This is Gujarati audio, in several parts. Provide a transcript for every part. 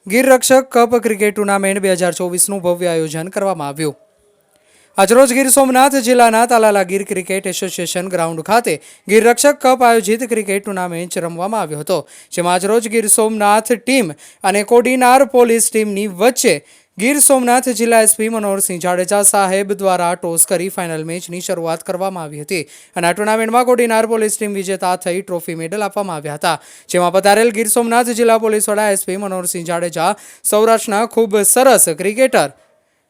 ગીર રક્ષક કપ ક્રિકેટ ટુર્નામેન્ટ 2024નું ભવ્ય આયોજન કરવામાં આવ્યું। આજરોજ ગીર સોમનાથ જિલ્લાના Talala Gir cricket association ground ખાતે ગીર રક્ષક કપ આયોજિત ક્રિકેટ ટુર્નામેન્ટ રમવામાં આવ્યો હતો, જેમાં આજરોજ ગીર સોમનાથ ટીમ અને કોડીનાર પોલીસ ટીમની વચ્ચે ગીર સોમનાથ જિલ્લા એસપી મનોહરસિંહ જાડેજા સાહેબ દ્વારા ટોસ કરી ફાઇનલ મેચની શરૂઆત કરવામાં આવી હતી અને આ ટુર્નામેન્ટમાં કોડીનાર પોલીસ ટીમ વિજેતા થઈ ટ્રોફી મેડલ આપવામાં આવ્યા હતા, જેમાં પધારેલ ગીર સોમનાથ જિલ્લા પોલીસ વડા એસપી મનોહરસિંહ જાડેજા સૌરાષ્ટ્રના ખૂબ સરસ ક્રિકેટર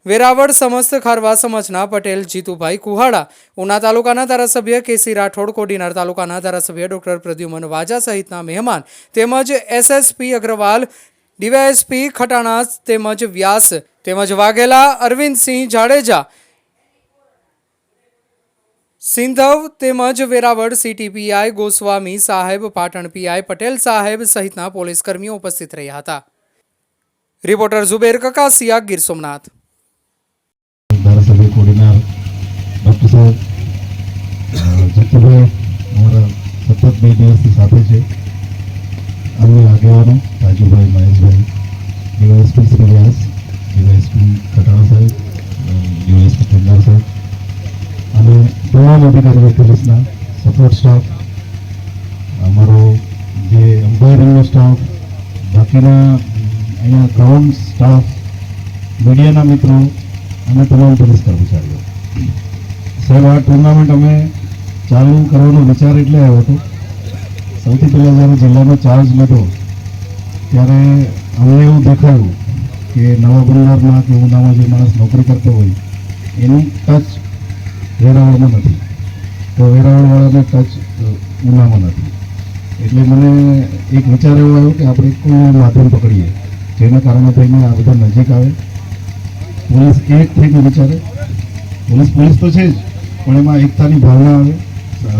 વેરાવળ સમસ્ત ખારવા સમાજના પટેલ જીતુભાઈ કુહાડા, ઉના તાલુકાના ધારાસભ્ય કેસી રાઠોડ, કોડીનાર તાલુકાના ધારાસભ્ય ડોક્ટર પ્રદ્યુમન વાજા સહિતના મહેમાન તેમજ એસએસપી અગ્રવાલ, ડીવાયએસપી ખટાણા તેમજ વ્યાસ તેમજ વાઘેલા અરવિંદસિંહ જાડેજા, સિંધવ તેમજ વેરાવળ સિટી પીઆઈ ગોસ્વામી સાહેબ, પાટણ પીઆઈ પટેલ સાહેબ સહિતના પોલીસ કર્મીઓ ઉપસ્થિત રહ્યા હતા। રિપોર્ટર ઝુબેર કકાસિયા, ગીર સોમનાથ। धारासभ्य कोडिनार डॉक्टर साहब जीतुभाई हमारा सतत 2 દિવસથી સાથે છે। अन्य આગેવાનો રાજુભાઈ, મહેશભાઈ, ડીવાયએસપી શ્રી વ્યાસ, ડીવાયએસપી ખટાણા સાહેબ, ડીવાયએસપી ચંદાર સાહેબ અને તમામ અધિકારીઓ, પોલીસના સપોર્ટ સ્ટાફ, અમારો જે એમ્પાયરિંગનો સ્ટાફ, બાકીના અહીંયા ગ્રાઉન્ડ સ્ટાફ, મીડિયાના મિત્રો અને તમામ પોલીસ કર્મચારીઓ સાહેબ, આ ટુર્નામેન્ટ અમે ચાલુ કરવાનો વિચાર એટલે આવ્યો હતો। સૌથી પહેલાં જ્યારે જિલ્લાનો ચાર્જ લીધો ત્યારે અમને એવું દેખાયું કે નવા બંદરમાં કે ઉનામાં જે માણસ નોકરી કરતો હોય એની ટચ વેરાવળમાં નથી, તો વેરાવળવાળાને ટચ ઉનામાં નથી, એટલે મને એક વિચાર એવો આવ્યો કે આપણે કોઈ માધ્યમ પકડીએ જેના કારણે થઈને આ બધા નજીક આવે। પોલીસ એક થઈને વિચારે, પોલીસ તો છે જ, પણ એમાં એકતાની ભાવના આવે,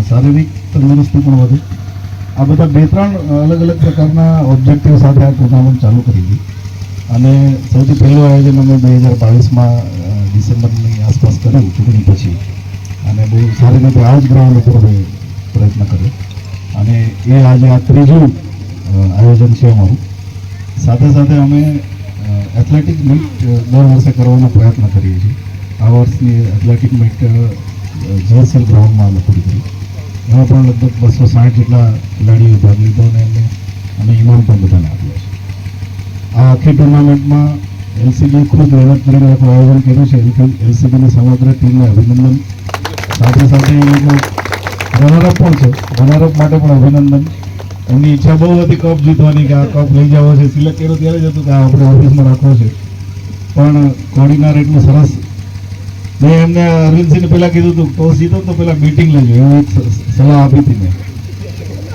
શારીરિક તંદુરસ્તી પણ વધે। આ બધા 2-3 અલગ અલગ પ્રકારના ઓબ્જેક્ટિવ સાથે આ ટુર્નામેન્ટ ચાલુ કરી હતી અને સૌથી પહેલું આયોજન અમે 2022માં ડિસેમ્બરની આસપાસ કર્યું, ચૂંટણી પછી, અને બહુ સારી રીતે આ જ ગ્રાઉન્ડ ઉપર અમે પ્રયત્ન કર્યો અને એ આજે આ 3જું આયોજન છે અમારું। સાથે સાથે અમે એથ્લેટિક મીટ દર વર્ષે કરવાનો પ્રયત્ન કરીએ છીએ। આ વર્ષની એથ્લેટિક મીટ જીએસએલ ગ્રાઉન્ડમાં અમે પૂરી કરી, એમાં પણ લગભગ 260 જેટલા ખેલાડીઓએ ભાગ લીધો અને અમે ઇનામ પણ બધાને આપ્યા છે। આ આખી ટુર્નામેન્ટમાં એલસીબીએ ખૂબ મહેનત કરીને આખું આયોજન કર્યું છે, એલસીબીની સમગ્ર ટીમને અભિનંદન। સાથે સાથે એ લોકો રનરઅપ પણ છે, રનરઅપ માટે પણ અભિનંદન। એમની ઈચ્છા બહુ હતી કપ જીતવાની, કે આ કપ લઈ જવો છે, સિલેક્ટ કર્યો ત્યારે જ હતું કે આ આપણે ઓફિસમાં રાખવો છે, પણ કોડીનાર એટલું સરસ, મેં એમને અરવિંદસિંહને પહેલાં કીધું હતું ટોસ જીતો તો પહેલાં બેટિંગ લેજો, એવી સલાહ આપી હતી મેં,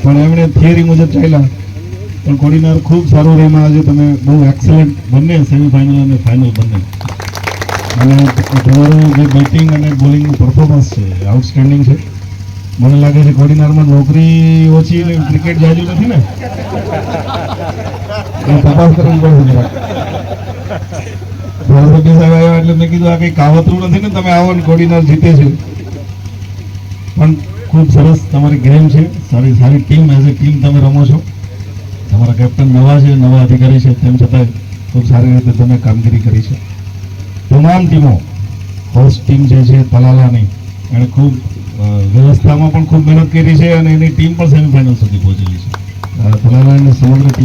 પણ એમણે થિયરી મુજબ ચાલ્યા, પણ કોડીનાર ખૂબ સારું રહીમાં આજે તમે બહુ એક્સલન્ટ બંને સેમિફાઇનલ અને ફાઇનલ બંને, અને તમારું જે બેટિંગ અને બોલિંગનું પરફોર્મન્સ છે આઉટસ્ટેન્ડિંગ છે। મને લાગે છે કોડીનારમાં નોકરી ઓછી ને ક્રિકેટ જાજુ નથી ને, એ તપાસ કરવી પડશે। ધારાસભ્ય સાહેબ આવ્યા એટલે મેં કીધું આ કંઈ કાવતરું નથી ને, તમે આવો ને કોડીનાર જીતે છે, પણ ખૂબ સરસ તમારી ગેમ છે, સારી ટીમ, એઝ એ ટીમ તમે રમો છો। તમારા કેપ્ટન નવા છે, નવા અધિકારી છે, તેમ છતાં ખૂબ સારી રીતે તમે કામગીરી કરી છે। તમામ ટીમો, હોસ્ટ ટીમ જે છે તલાલાની, એણે ખૂબ વ્યવસ્થામાં પણ ખૂબ મહેનત કરી છે અને એની ટીમ પણ સેમિફાઇનલ સુધી પહોંચેલી છે। તલાલાની સમગ્ર ટીમ